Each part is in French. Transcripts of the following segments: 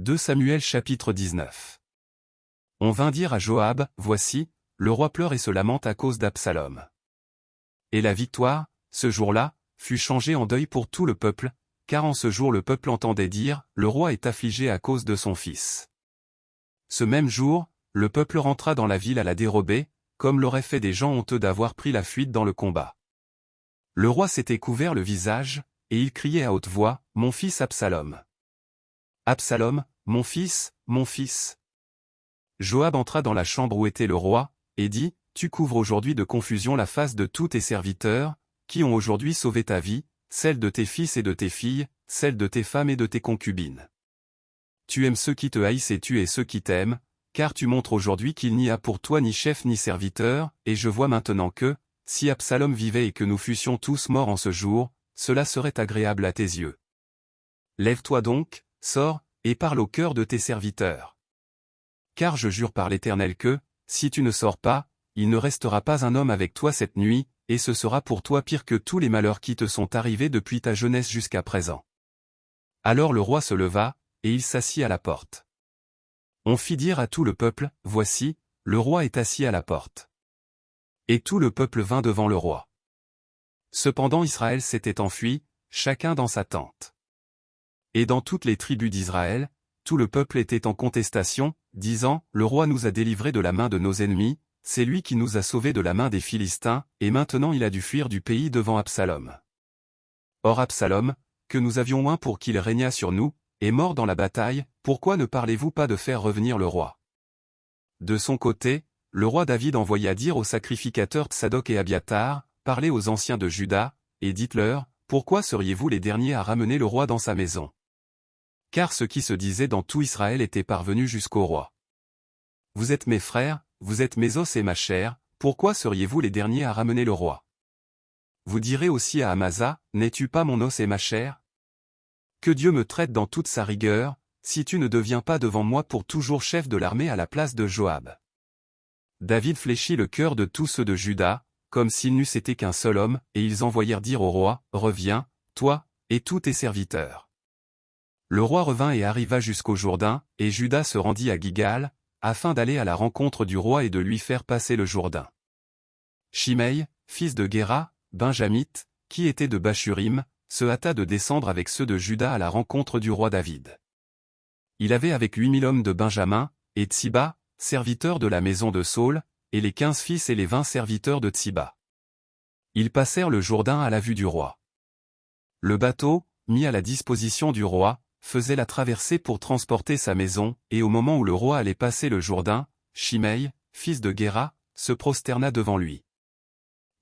2 Samuel chapitre 19. On vint dire à Joab, voici, le roi pleure et se lamente à cause d'Absalom. Et la victoire, ce jour-là, fut changée en deuil pour tout le peuple, car en ce jour le peuple entendait dire, le roi est affligé à cause de son fils. Ce même jour, le peuple rentra dans la ville à la dérobée, comme l'auraient fait des gens honteux d'avoir pris la fuite dans le combat. Le roi s'était couvert le visage, et il criait à haute voix, mon fils Absalom. Absalom, mon fils, mon fils. Joab entra dans la chambre où était le roi, et dit, tu couvres aujourd'hui de confusion la face de tous tes serviteurs, qui ont aujourd'hui sauvé ta vie, celle de tes fils et de tes filles, celle de tes femmes et de tes concubines. Tu aimes ceux qui te haïssent et tu es ceux qui t'aiment, car tu montres aujourd'hui qu'il n'y a pour toi ni chef ni serviteur, et je vois maintenant que, si Absalom vivait et que nous fussions tous morts en ce jour, cela serait agréable à tes yeux. Lève-toi donc, sors, et parle au cœur de tes serviteurs. Car je jure par l'Éternel que, si tu ne sors pas, il ne restera pas un homme avec toi cette nuit, et ce sera pour toi pire que tous les malheurs qui te sont arrivés depuis ta jeunesse jusqu'à présent. Alors le roi se leva, et il s'assit à la porte. On fit dire à tout le peuple, voici, le roi est assis à la porte. Et tout le peuple vint devant le roi. Cependant Israël s'était enfui, chacun dans sa tente. Et dans toutes les tribus d'Israël, tout le peuple était en contestation, disant, le roi nous a délivrés de la main de nos ennemis, c'est lui qui nous a sauvés de la main des Philistins, et maintenant il a dû fuir du pays devant Absalom. Or Absalom, que nous avions oint pour qu'il régnât sur nous, est mort dans la bataille, pourquoi ne parlez-vous pas de faire revenir le roi? De son côté, le roi David envoya dire aux sacrificateurs Tsadok et Abiatar, parlez aux anciens de Juda, et dites-leur, pourquoi seriez-vous les derniers à ramener le roi dans sa maison? Car ce qui se disait dans tout Israël était parvenu jusqu'au roi. Vous êtes mes frères, vous êtes mes os et ma chair, pourquoi seriez-vous les derniers à ramener le roi? Vous direz aussi à Amasa, n'es-tu pas mon os et ma chair? Que Dieu me traite dans toute sa rigueur, si tu ne deviens pas devant moi pour toujours chef de l'armée à la place de Joab. David fléchit le cœur de tous ceux de Juda, comme s'ils n'eussent été qu'un seul homme, et ils envoyèrent dire au roi, reviens, toi, et tous tes serviteurs. Le roi revint et arriva jusqu'au Jourdain, et Juda se rendit à Gigal, afin d'aller à la rencontre du roi et de lui faire passer le Jourdain. Shimei, fils de Guéra, benjamite, qui était de Bachurim, se hâta de descendre avec ceux de Juda à la rencontre du roi David. Il avait avec 8000 hommes de Benjamin, et Tsiba, serviteur de la maison de Saül, et les 15 fils et les 20 serviteurs de Tsiba. Ils passèrent le Jourdain à la vue du roi. Le bateau, mis à la disposition du roi, faisait la traversée pour transporter sa maison, et au moment où le roi allait passer le Jourdain, Shimei, fils de Guéra, se prosterna devant lui.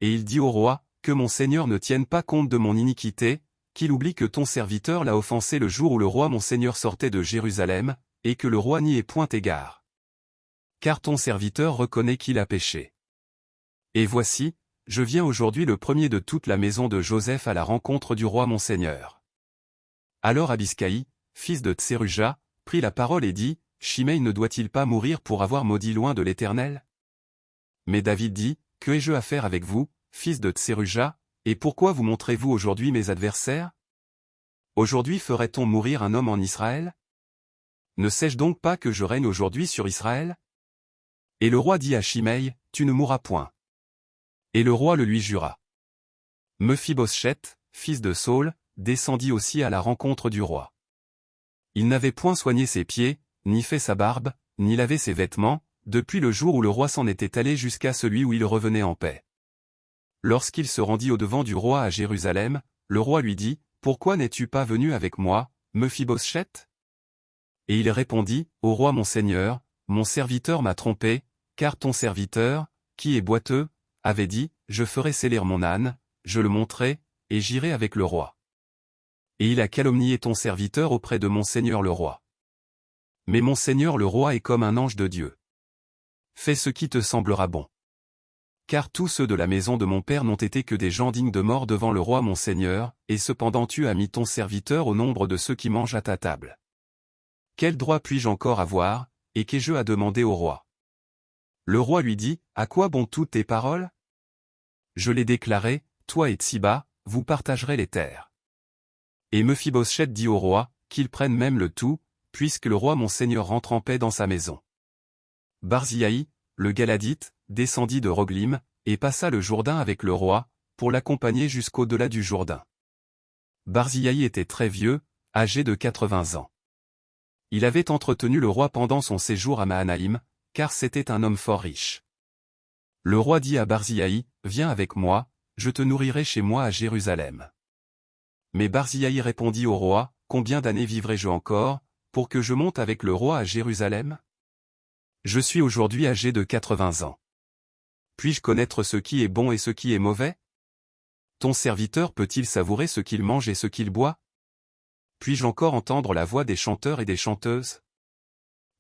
Et il dit au roi, que mon seigneur ne tienne pas compte de mon iniquité, qu'il oublie que ton serviteur l'a offensé le jour où le roi mon seigneur sortait de Jérusalem, et que le roi n'y ait point égard. Car ton serviteur reconnaît qu'il a péché. Et voici, je viens aujourd'hui le premier de toute la maison de Joseph à la rencontre du roi mon seigneur. Alors Abiscaï, fils de Tseruja, prit la parole et dit, Shimei ne doit-il pas mourir pour avoir maudit loin de l'Éternel? Mais David dit, que ai-je à faire avec vous, fils de Tseruja, et pourquoi vous montrez-vous aujourd'hui mes adversaires? Aujourd'hui ferait-on mourir un homme en Israël? Ne sais-je donc pas que je règne aujourd'hui sur Israël? Et le roi dit à Shimei, tu ne mourras point. Et le roi le lui jura. Mephibosheth, fils de Saül, descendit aussi à la rencontre du roi. Il n'avait point soigné ses pieds, ni fait sa barbe, ni lavé ses vêtements, depuis le jour où le roi s'en était allé jusqu'à celui où il revenait en paix. Lorsqu'il se rendit au-devant du roi à Jérusalem, le roi lui dit, « Pourquoi n'es-tu pas venu avec moi, Mephibosheth » Et il répondit, « Ô roi mon seigneur, mon serviteur m'a trompé, car ton serviteur, qui est boiteux, avait dit, je ferai sceller mon âne, je le monterai, et j'irai avec le roi. Et il a calomnié ton serviteur auprès de mon seigneur le roi. Mais mon seigneur le roi est comme un ange de Dieu. Fais ce qui te semblera bon. Car tous ceux de la maison de mon père n'ont été que des gens dignes de mort devant le roi mon seigneur, et cependant tu as mis ton serviteur au nombre de ceux qui mangent à ta table. Quel droit puis-je encore avoir, et qu'ai-je à demander au roi? Le roi lui dit, à quoi bon toutes tes paroles? Je l'ai déclaré, toi et Tsiba, vous partagerez les terres. Et Mephibosheth dit au roi, qu'il prenne même le tout, puisque le roi mon seigneur rentre en paix dans sa maison. Barzillai, le Galadite, descendit de Roglim, et passa le Jourdain avec le roi, pour l'accompagner jusqu'au-delà du Jourdain. Barzillai était très vieux, âgé de 80 ans. Il avait entretenu le roi pendant son séjour à Mahanaïm, car c'était un homme fort riche. Le roi dit à Barzillai, « Viens avec moi, je te nourrirai chez moi à Jérusalem. » Mais Barzillai répondit au roi, « Combien d'années vivrai-je encore, pour que je monte avec le roi à Jérusalem? Je suis aujourd'hui âgé de 80 ans. Puis-je connaître ce qui est bon et ce qui est mauvais? Ton serviteur peut-il savourer ce qu'il mange et ce qu'il boit? Puis-je encore entendre la voix des chanteurs et des chanteuses?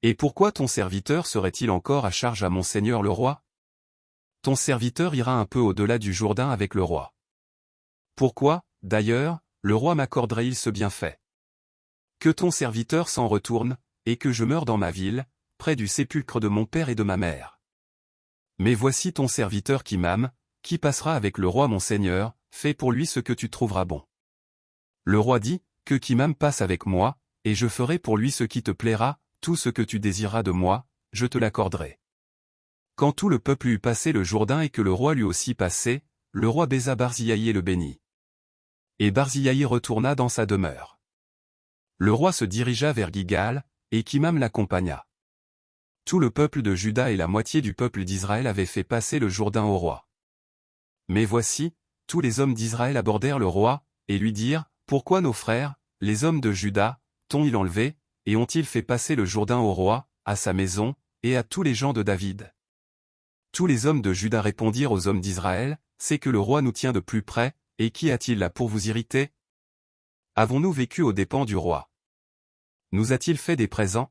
Et pourquoi ton serviteur serait-il encore à charge à mon seigneur le roi? Ton serviteur ira un peu au-delà du Jourdain avec le roi. Pourquoi, d'ailleurs, le roi m'accorderait-il ce bienfait? Que ton serviteur s'en retourne, et que je meure dans ma ville, près du sépulcre de mon père et de ma mère. Mais voici ton serviteur Kimham, qui passera avec le roi mon seigneur, fais pour lui ce que tu trouveras bon. Le roi dit, que Kimham passe avec moi, et je ferai pour lui ce qui te plaira, tout ce que tu désireras de moi, je te l'accorderai. Quand tout le peuple eut passé le Jourdain et que le roi lui aussi passé, le roi baisa Barzillai et le bénit. Et Barzillai retourna dans sa demeure. Le roi se dirigea vers Gigal, et Kimham l'accompagna. Tout le peuple de Juda et la moitié du peuple d'Israël avaient fait passer le Jourdain au roi. Mais voici, tous les hommes d'Israël abordèrent le roi, et lui dirent, « Pourquoi nos frères, les hommes de Juda, t'ont-ils enlevé, et ont-ils fait passer le Jourdain au roi, à sa maison, et à tous les gens de David ?» Tous les hommes de Juda répondirent aux hommes d'Israël, « C'est que le roi nous tient de plus près, et qui a-t-il là pour vous irriter? Avons-nous vécu aux dépens du roi? Nous a-t-il fait des présents? »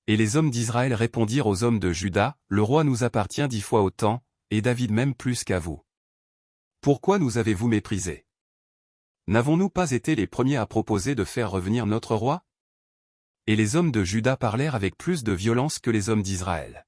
Et les hommes d'Israël répondirent aux hommes de Juda, « Le roi nous appartient 10 fois autant, et David même plus qu'à vous. Pourquoi nous avez-vous méprisés? N'avons-nous pas été les premiers à proposer de faire revenir notre roi? » Et les hommes de Juda parlèrent avec plus de violence que les hommes d'Israël.